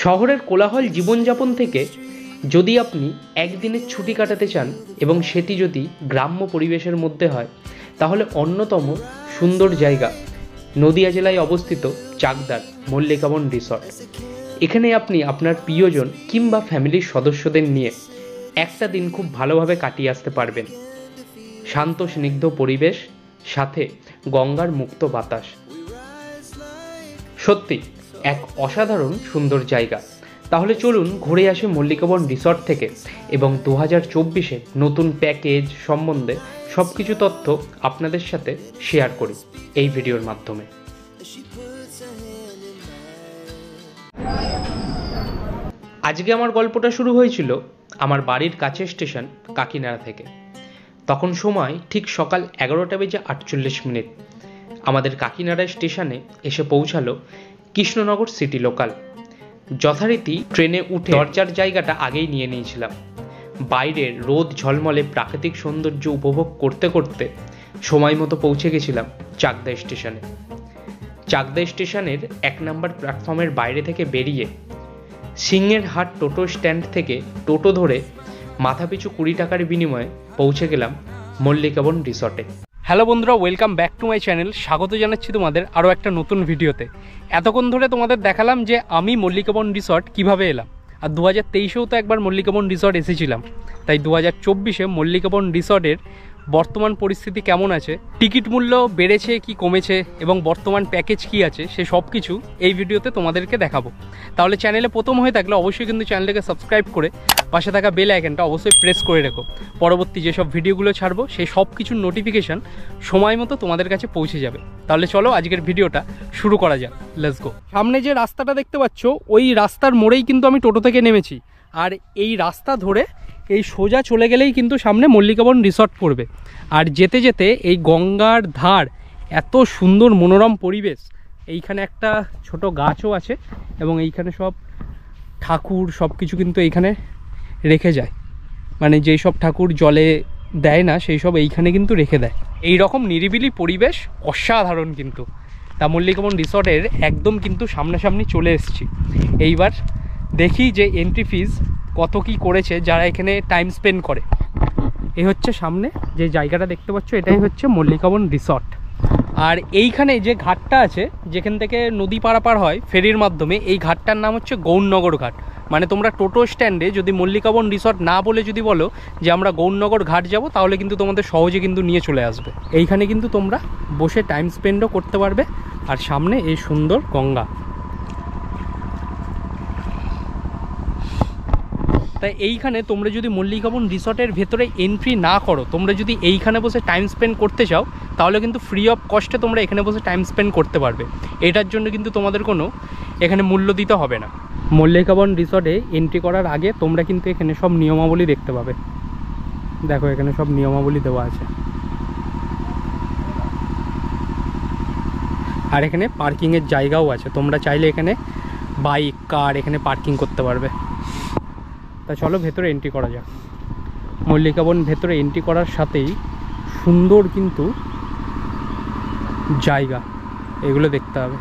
শহরের কোলাহল জীবনযাপন থেকে যদি আপনি একদিনের ছুটি কাটাতে চান এবং সেটি যদি গ্রাম্য পরিবেশের মধ্যে হয়, তাহলে অন্যতম সুন্দর জায়গা নদিয়া জেলায় অবস্থিত চাকদার মল্লিকা বন রিসর্ট। এখানে আপনি আপনার প্রিয়জন কিংবা ফ্যামিলির সদস্যদের নিয়ে একটা দিন খুব ভালোভাবে কাটিয়ে আসতে পারবেন। শান্ত স্নিগ্ধ পরিবেশ, সাথে গঙ্গার মুক্ত বাতাস, সত্যি এক অসাধারণ সুন্দর জায়গা। তাহলে চলুন ঘুরে আসি মল্লিকা বন রিসর্ট থেকে এবং 2024-এ নতুন প্যাকেজ সম্বন্ধে সব কিছু তথ্য আপনাদের সাথে শেয়ার করি এই ভিডিওর মাধ্যমে। আজকে আমার গল্পটা শুরু হয়েছিল আমার বাড়ির কাছের স্টেশন কাকিনাড়া থেকে। তখন সময় ঠিক সকাল 11:48। আমাদের কাকিনাড়া স্টেশনে এসে পৌঁছালো কৃষ্ণনগর সিটি লোকাল। যথারীতি ট্রেনে উঠে দরজার জায়গাটা আগেই নিয়ে নিয়েছিলাম। বাইরের রোদ ঝলমলে প্রাকৃতিক সৌন্দর্য উপভোগ করতে করতে সময় মতো পৌঁছে গেছিলাম চাকদা স্টেশনে। চাকদা স্টেশনের 1 নম্বর প্ল্যাটফর্মের বাইরে থেকে বেরিয়ে সিংহের হাট টোটো স্ট্যান্ড থেকে টোটো ধরে মাথাপিছু 20 টাকার বিনিময়ে পৌঁছে গেলাম মল্লিকা বন রিসর্টে। হ্যালো বন্ধুরা, welcome back to my channel. স্বাগত জানাচ্ছি তোমাদের আরও একটা নতুন ভিডিওতে। এতক্ষণ ধরে তোমাদের দেখালাম যে আমি মল্লিকা বন রিসর্ট কীভাবে এলাম, আর 2023-এও তো একবার মল্লিকা বন রিসর্ট এসেছিলাম। তাই 2024-এ মল্লিকা বন রিসর্টের বর্তমান পরিস্থিতি কেমন আছে, টিকিট মূল্য বেড়েছে কি কমেছে এবং বর্তমান প্যাকেজ কি আছে, সে সব কিছু এই ভিডিওতে তোমাদেরকে দেখাবো। তাহলে চ্যানেলে প্রথম হয়ে থাকলে অবশ্যই কিন্তু চ্যানেলটাকে সাবস্ক্রাইব করে পাশে থাকা বেল আইকনটা অবশ্যই প্রেস করে রেখো। পরবর্তী যেসব ভিডিওগুলো ছাড়বো সেই সব কিছুর নোটিফিকেশান সময় মতো তোমাদের কাছে পৌঁছে যাবে। তাহলে চলো আজকের ভিডিওটা শুরু করা যাক, লেটস গো। সামনে যে রাস্তাটা দেখতে পাচ্ছ, ওই রাস্তার মোড়েই কিন্তু আমি টোটো থেকে নেমেছি। আর এই রাস্তা ধরে এই সোজা চলে গেলেই কিন্তু সামনে মল্লিকা বন রিসর্ট পড়বে। আর যেতে যেতে এই গঙ্গার ধার, এত সুন্দর মনোরম পরিবেশ। এইখানে একটা ছোট গাছও আছে এবং এইখানে সব ঠাকুর সব কিছু কিন্তু এইখানে রেখে যায়, মানে যেই সব ঠাকুর জলে দেয় না সেই সব এইখানে কিন্তু রেখে দেয়। এই রকম নিরিবিলি পরিবেশ অসাধারণ কিন্তু। তা মল্লিকা বন রিসর্টের একদম কিন্তু সামনাসামনি চলে এসেছি। এইবার দেখি যে এন্ট্রি ফিজ কত কি করেছে যারা এখানে টাইম স্পেন্ড করে। এই হচ্ছে সামনে যে জায়গাটা দেখতে পাচ্ছ, এটাই হচ্ছে মল্লিকা বন রিসর্ট। আর এইখানে যে ঘাটটা আছে, যেখান থেকে নদী পারাপার হয় ফেরির মাধ্যমে, এই ঘাটটার নাম হচ্ছে গৌরনগর ঘাট। মানে তোমরা টোটো স্ট্যান্ডে যদি মল্লিকা বন রিসর্ট না বলে যদি বলো যে আমরা গৌরনগর ঘাট যাব, তাহলে কিন্তু তোমাদের সহজে কিন্তু নিয়ে চলে আসবে। এইখানে কিন্তু তোমরা বসে টাইম স্পেন্ডও করতে পারবে। আর সামনে এই সুন্দর গঙ্গা। তাই এইখানে তোমরা যদি মল্লিকা বন রিসর্টের ভেতরে এন্ট্রি না করো, তোমরা যদি এইখানে বসে টাইম স্পেন্ড করতে চাও, তাহলে কিন্তু ফ্রি অফ কস্টে তোমরা এখানে বসে টাইম স্পেন্ড করতে পারবে। এটার জন্য কিন্তু তোমাদের কোনো এখানে মূল্য দিতে হবে না। মল্লিকা বন রিসর্টে এন্ট্রি করার আগে তোমরা কিন্তু এখানে সব নিয়মাবলী দেখতে পাবে। দেখো এখানে সব নিয়মাবলী দেওয়া আছে। আর এখানে পার্কিংয়ের জায়গাও আছে, তোমরা চাইলে এখানে বাইক কার এখানে পার্কিং করতে পারবে। তা চলো ভেতরে এন্ট্রি করা যাক। মল্লিকা বন ভেতরে এন্ট্রি করার সাথেই সুন্দর কিন্তু জায়গা, এগুলো দেখতে হবে।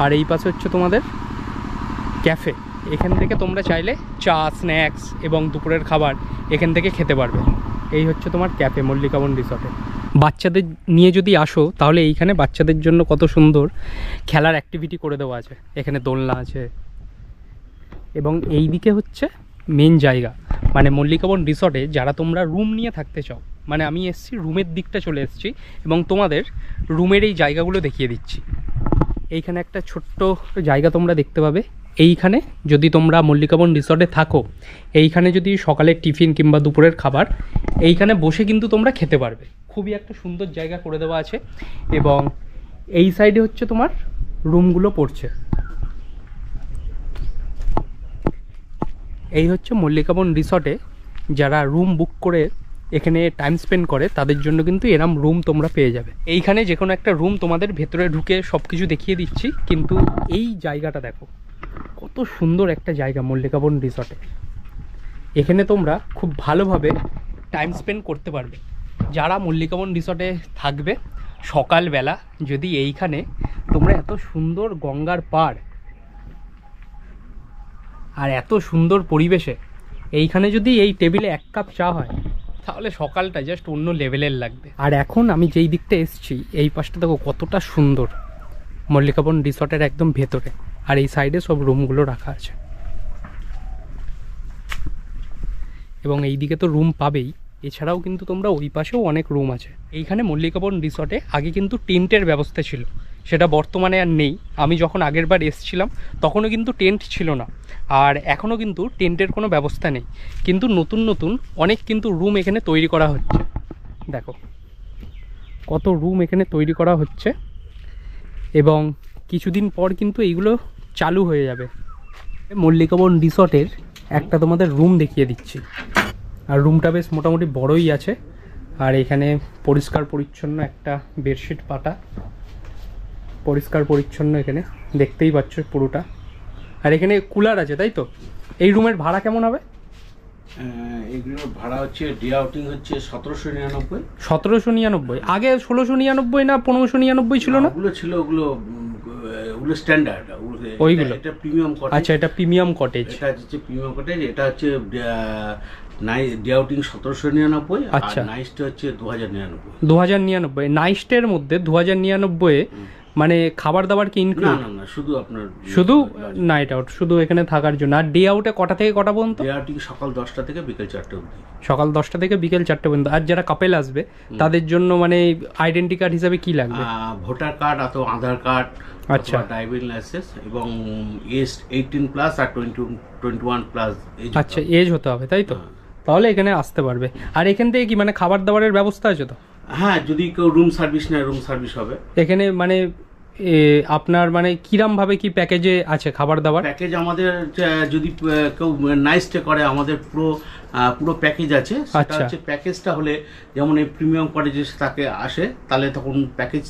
আর এই পাশে হচ্ছে তোমাদের ক্যাফে। এখান থেকে তোমরা চাইলে চা, স্ন্যাক্স এবং দুপুরের খাবার এখান থেকে খেতে পারবে। এই হচ্ছে তোমার ক্যাফে মল্লিকা বন রিসর্টে। বাচ্চাদের নিয়ে যদি আসো, তাহলে এইখানে বাচ্চাদের জন্য কত সুন্দর খেলার অ্যাক্টিভিটি করে দেওয়া আছে। এখানে দোলনা আছে এবং এই দিকে হচ্ছে মেন জায়গা, মানে মল্লিকা বন রিসর্টে যারা তোমরা রুম নিয়ে থাকতে চাও। মানে আমি এসছি রুমের দিকটা চলে এসেছি এবং তোমাদের রুমের এই জায়গাগুলো দেখিয়ে দিচ্ছি। এইখানে একটা ছোট্ট জায়গা তোমরা দেখতে পাবে। এইখানে যদি তোমরা মল্লিকা বন রিসর্টে থাকো, এইখানে যদি সকালের টিফিন কিংবা দুপুরের খাবার এইখানে বসে কিন্তু তোমরা খেতে পারবে। খুবই একটা সুন্দর জায়গা করে দেওয়া আছে। এবং এই সাইডে হচ্ছে তোমার রুমগুলো পড়ছে। এই হচ্ছে মল্লিকা বন রিসর্টে যারা রুম বুক করে এখানে টাইম স্পেন্ড করে, তাদের জন্য কিন্তু এরম রুম তোমরা পেয়ে যাবে। এইখানে যে কোনো একটা রুম তোমাদের ভেতরে ঢুকে সব কিছু দেখিয়ে দিচ্ছি। কিন্তু এই জায়গাটা দেখো, কত সুন্দর একটা জায়গা মল্লিকা বন রিসর্টে। এখানে তোমরা খুব ভালোভাবে টাইম স্পেন্ড করতে পারবে। যারা মল্লিকা বন রিসর্টে থাকবে, সকালবেলা যদি এইখানে তোমরা এত সুন্দর গঙ্গার পাড় আর এত সুন্দর পরিবেশে এইখানে যদি এই টেবিলে 1 কাপ চা হয় তাহলে সকালটা জাস্ট অন্য লেভেলের লাগবে। আর এখন আমি যেই দিকটা এসছি এই পাশটা দেখো কতটা সুন্দর, মল্লিকাবন রিসর্টের একদম ভেতরে, আর এই সাইডে সব রুমগুলো রাখা আছে। এবং এই দিকে তো রুম পাবেই, এছাড়াও কিন্তু তোমরা ওই পাশেও অনেক রুম আছে। এইখানে মল্লিকাবন রিসর্টে আগে কিন্তু টেন্টের ব্যবস্থা ছিল, সেটা বর্তমানে আর নেই। আমি যখন আগের বার এসেছিলাম তখনও কিন্তু টেন্ট ছিল না, আর এখনও কিন্তু টেন্টের কোনো ব্যবস্থা নেই। কিন্তু নতুন নতুন অনেক কিন্তু রুম এখানে তৈরি করা হচ্ছে। দেখো কত রুম এখানে তৈরি করা হচ্ছে, এবং কিছুদিন পর কিন্তু এইগুলো চালু হয়ে যাবে। মল্লিকাবন রিসর্টের একটা তোমাদের রুম দেখিয়ে দিচ্ছি, আর রুমটা বেশ মোটামুটি বড়ই আছে। আর এখানে পরিষ্কার পরিচ্ছন্ন একটা বেডশিট পাতা, পরিষ্কার পরিচ্ছন্ন এখানে দেখতেই পাচ্ছ পুরোটা। আর এখানে কুলার আছে, তাই তো? এই রুমের ভাড়া কেমন হবে? এগুলোর ভাড়া হচ্ছে ডে আউটিং হচ্ছে 1799। 1799? আগে 1699 না 1599 ছিল না? ওগুলো ছিল, ওগুলো স্ট্যান্ডার্ড, ওইগুলো এটা প্রিমিয়াম কটেজ। আচ্ছা, এটা প্রিমিয়াম কটেজ। এটা হচ্ছে প্রিমিয়াম কটেজ। এটা হচ্ছে ডে আউটিং 1799। আচ্ছা, আর নাইটটা হচ্ছে 2099। 2099 নাইটের মধ্যে 2099 মানে খাবার দাবার কি ইনক্লুড? না না, শুধু আপনার শুধু নাইট আউট, শুধু এখানে থাকার জন্য। আর ডে আউটে কটা থেকে কটা পর্যন্ত? ডে আউটিং সকাল 10টা থেকে বিকেল 4টা অবধি। সকাল 10টা থেকে বিকেল 4টা পর্যন্ত। আর যারা কাপেল আসবে তাদের জন্য মানে আইডেন্টি কার্ড হিসাবে কি লাগবে? ভোটার কার্ড অথবা আধার কার্ড, আচ্ছা, ড্রাইভিং লাইসেন্স, এবং এজ 18+ আর 21+। আচ্ছা, এজ হতে হবে, তাই তো? তাহলে এখানে আসতে পারবে। আর এখান থেকে কি মানে খাবার দাবারের ব্যবস্থা আছে তো? হ্যাঁ, যদি কেউ রুম সার্ভিস নেয় রুম সার্ভিস হবে এখানে। মানে আপনার মানে কিরম ভাবে কি প্যাকেজে আছে খাবার দাবার? প্যাকেজ আমাদের যদি কেউ নাইট স্টে করে আমাদের পুরো প্যাকেজ আছে। সেটা হচ্ছে প্যাকেজটা হলে যেমন এই প্রিমিয়াম কটেজে তাকে আসে, তাহলে তখন প্যাকেজ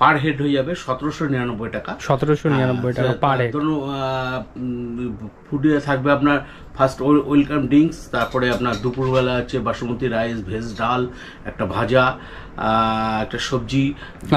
পার হেড হয়ে যাবে 1799 টাকা। 1799 টাকা পার হেড। ফুডে থাকবে আপনার ফার্স্ট ওয়েলকাম ড্রিঙ্কস, তারপরে আপনার দুপুরবেলা হচ্ছে বাসমতি রাইস, ভেজ ডাল, একটা ভাজা, একটা সবজি,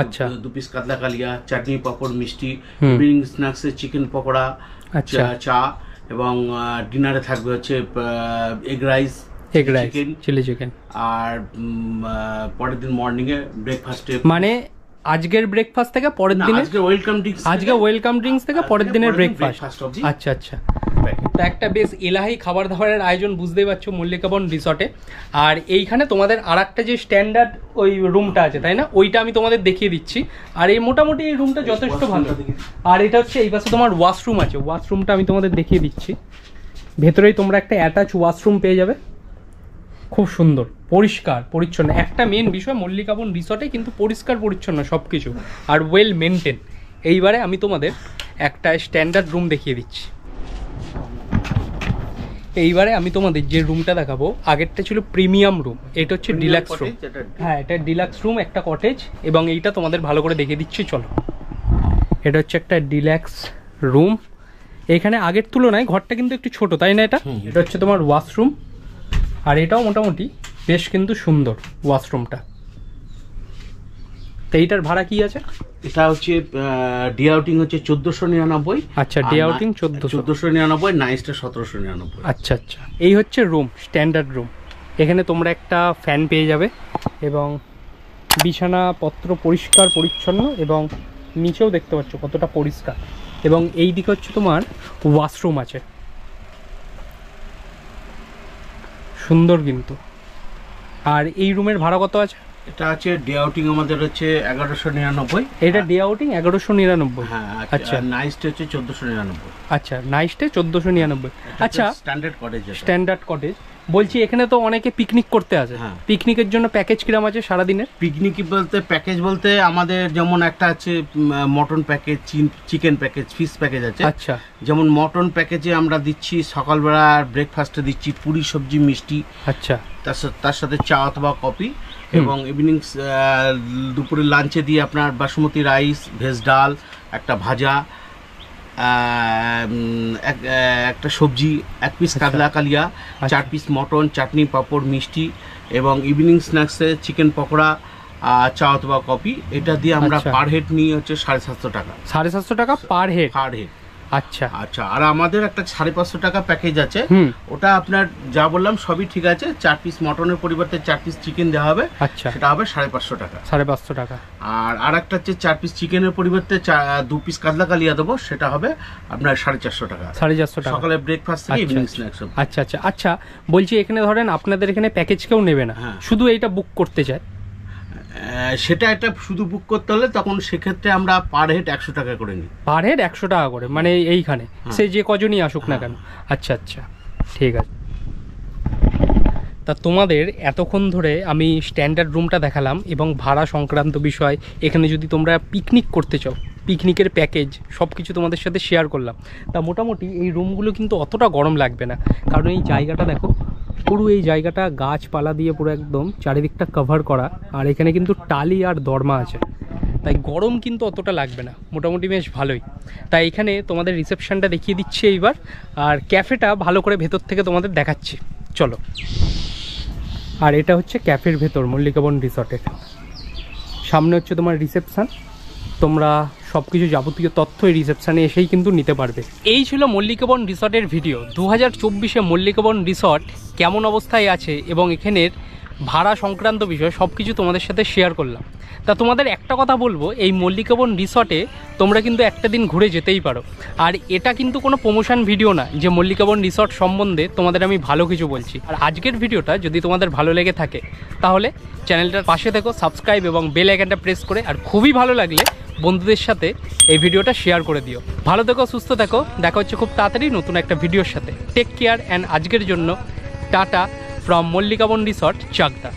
আচ্ছা, 2 পিস কাতলা কালিয়া, চাটনি, পাঁপড়, মিষ্টি, ইভিনিং স্ন্যাক্সে চিকেন পকোড়া, চা, এবং ডিনারে থাকবে হচ্ছে এগ রাইস, চিলি চিকেন। আর পরের দিন মর্নিং এ ব্রেকফাস্টে, মানে আজকের ব্রেকফাস্ট থেকে পরের দিনে আজকে ওয়েলকাম ড্রিঙ্কস থেকে পরের দিনের ব্রেকফাস্ট। আচ্ছা আচ্ছা, তো একটা বেশ এলাহি খাবার দাবারের আয়োজন, বুঝতেই পারছো, মল্লিকাবন রিসর্টে। আর এইখানে তোমাদের আর একটা যে স্ট্যান্ডার্ড ওই রুমটা আছে, তাই না? ওইটা আমি তোমাদের দেখিয়ে দিচ্ছি। আর এই মোটামুটি এই রুমটা যথেষ্ট ভালো। আর এটা হচ্ছে এই পাশে তোমার ওয়াশরুম আছে, ওয়াশরুমটা আমি তোমাদের দেখিয়ে দিচ্ছি। ভেতরেই তোমরা একটা অ্যাটাচ ওয়াশরুম পেয়ে যাবে, খুব সুন্দর, পরিষ্কার পরিচ্ছন্ন। একটা মেন বিষয় মল্লিকাবন রিসর্টে কিন্তু পরিষ্কার পরিচ্ছন্ন সব কিছু, আর ওয়েল মেনটেন। এইবারে আমি তোমাদের একটা স্ট্যান্ডার্ড রুম দেখিয়ে দিচ্ছি। এইবারে আমি তোমাদের যে রুমটা দেখাবো, আগেরটা ছিল প্রিমিয়াম রুম, এটা হচ্ছে ডিলাক্স রুম। হ্যাঁ, এটা ডিলাক্স রুম, একটা কটেজ। এবং এইটা তোমাদের ভালো করে দেখিয়ে দিচ্ছি, চলো। এটা হচ্ছে একটা ডিলাক্স রুম। এখানে আগের তুলনায় ঘরটা কিন্তু একটু ছোট, তাই না? এটা হচ্ছে তোমার ওয়াশরুম, আর এটাও মোটামুটি বেশ কিন্তু সুন্দর ওয়াশরুমটা। তো এইটার ভাড়া কি আছে? এটা হচ্ছে ডে আউটিং হচ্ছে 1499। আচ্ছা, ডে আউটিং 1499, নাইটটা 1799। আচ্ছা আচ্ছা, এই হচ্ছে রুম, স্ট্যান্ডার্ড রুম। এখানে তোমরা একটা ফ্যান পেয়ে যাবে, এবং বিছানাপত্র পরিষ্কার পরিচ্ছন্ন, এবং নিচেও দেখতে পাচ্ছ কতটা পরিষ্কার। এবং এই দিকে হচ্ছে তোমার ওয়াশরুম আছে, সুন্দর কিন্তু। আর এই রুমের ভাড়া কত আছে? এটা আছে ডে আউটিং আমাদের হচ্ছে 1199। এটা ডে আউটিং 1199। হ্যাঁ, আচ্ছা। নাইট হচ্ছে 1499। আচ্ছা, নাইটে 1499। আচ্ছা, স্ট্যান্ডার্ড কটেজ। Standard cottage. বলছি এখানে তো অনেকে পিকনিক করতে আসে, পিকনিকের জন্য প্যাকেজ কিরম আছে সারাদিনের? পিকনিক বলতে প্যাকেজ বলতে আমাদের যেমন একটা আছে mutton package, chicken package, fish package আছে। আচ্ছা, যেমন মটন প্যাকেজে আমরা দিচ্ছি সকালবেলা ব্রেকফাস্টে দিচ্ছি পুরি, সবজি, মিষ্টি। আচ্ছা, তার সাথে চা অথবা কফি, এবং ইভিনিং দুপুরে লাঞ্চে দিয়ে আপনার বাসমতি রাইস, ভেজ ডাল, একটা ভাজা, একটা সবজি, 1 পিস কাতলা কালিয়া, 4 পিস মটন, চাটনি, পাঁপড়, মিষ্টি, এবং ইভিনিং স্ন্যাক্সে চিকেন পকোড়া, চা অথবা কফি, এটা দিয়ে আমরা পার হেড নিই হচ্ছে 750 টাকা। 750 টাকা পার হেড? Per head. আচ্ছা আচ্ছা, আর আমাদের একটা 550 টাকা প্যাকেজ আছে, ওটা আপনার যা বললাম সবই ঠিক আছে, 4 পিস মটনের পরিবর্তে 4 পিস চিকেন দেওয়া হবে। আচ্ছা, সেটা হবে 550 টাকা। 550 টাকা। আর একটা হচ্ছে 4 পিস চিকেনের পরিবর্তে 2 পিস কাতলা কালিয়া দেবো, সেটা হবে আপনার 450 টাকা। 450 টাকা সকালে ব্রেকফাস্ট থেকে ইভিনিং স্ন্যাক্স। আচ্ছা আচ্ছা আচ্ছা, বলছি এখানে ধরেন আপনাদের এখানে প্যাকেজ কেউ নেবে না, শুধু এইটা বুক করতে চায়, সেটা একটা শুধু বুক করতে হলে তখন সেক্ষেত্রে আমরা পার হেড 100 টাকা করে নিই। পার হেড 100 টাকা করে, মানে এইখানে সে যে কজনই আসুক না কেন? আচ্ছা আচ্ছা, ঠিক আছে। তা তোমাদের এতক্ষণ ধরে আমি স্ট্যান্ডার্ড রুমটা দেখালাম এবং ভাড়া সংক্রান্ত বিষয়, এখানে যদি তোমরা পিকনিক করতে চাও পিকনিকের প্যাকেজ সব কিছু তোমাদের সাথে শেয়ার করলাম। তা মোটামুটি এই রুমগুলো কিন্তু অতটা গরম লাগবে না, কারণ এই জায়গাটা দেখো, পুরো এই জায়গাটা গাছপালা দিয়ে পুরো একদম চারিদিকটা কভার করা, আর এখানে কিন্তু টালি আর দরমা আছে, তাই গরম কিন্তু অতটা লাগবে না, মোটামুটি বেশ ভালোই। তাই এখানে তোমাদের রিসেপশনটা দেখিয়ে দিচ্ছি এইবার, আর ক্যাফেটা ভালো করে ভেতর থেকে তোমাদের দেখাচ্ছি, চলো। আর এটা হচ্ছে ক্যাফের ভেতর মল্লিকা বন রিসর্টের সামনে হচ্ছে তোমার রিসেপশন, তোমরা সব কিছু যাবতীয় তথ্য এই রিসেপশানে এসেই কিন্তু নিতে পারবে। এই ছিল মল্লিকা বন রিসর্টের ভিডিও। 2024-এ মল্লিকা বন রিসর্ট কেমন অবস্থায় আছে এবং এখানের ভাড়া সংক্রান্ত বিষয় সব কিছু তোমাদের সাথে শেয়ার করলাম। তা তোমাদের একটা কথা বলবো, এই মল্লিকা বন রিসর্টে তোমরা কিন্তু একটা দিন ঘুরে যেতেই পারো। আর এটা কিন্তু কোনো প্রমোশন ভিডিও না যে মল্লিকা বন রিসর্ট সম্বন্ধে তোমাদের আমি ভালো কিছু বলছি। আর আজকের ভিডিওটা যদি তোমাদের ভালো লেগে থাকে তাহলে চ্যানেলটার পাশে থেকো, সাবস্ক্রাইব এবং বেল আইকনটা প্রেস করে, আর খুবই ভালো লাগলে বন্ধুদের সাথে এই ভিডিওটা শেয়ার করে দিও। ভালো থেকো, সুস্থ থেকো, দেখা হচ্ছে খুব তাড়াতাড়ি নতুন একটা ভিডিওর সাথে। টেক কেয়ার অ্যান্ড আজকের জন্য টাটা ফ্রম মল্লিকা বন রিসর্ট, চাকদা।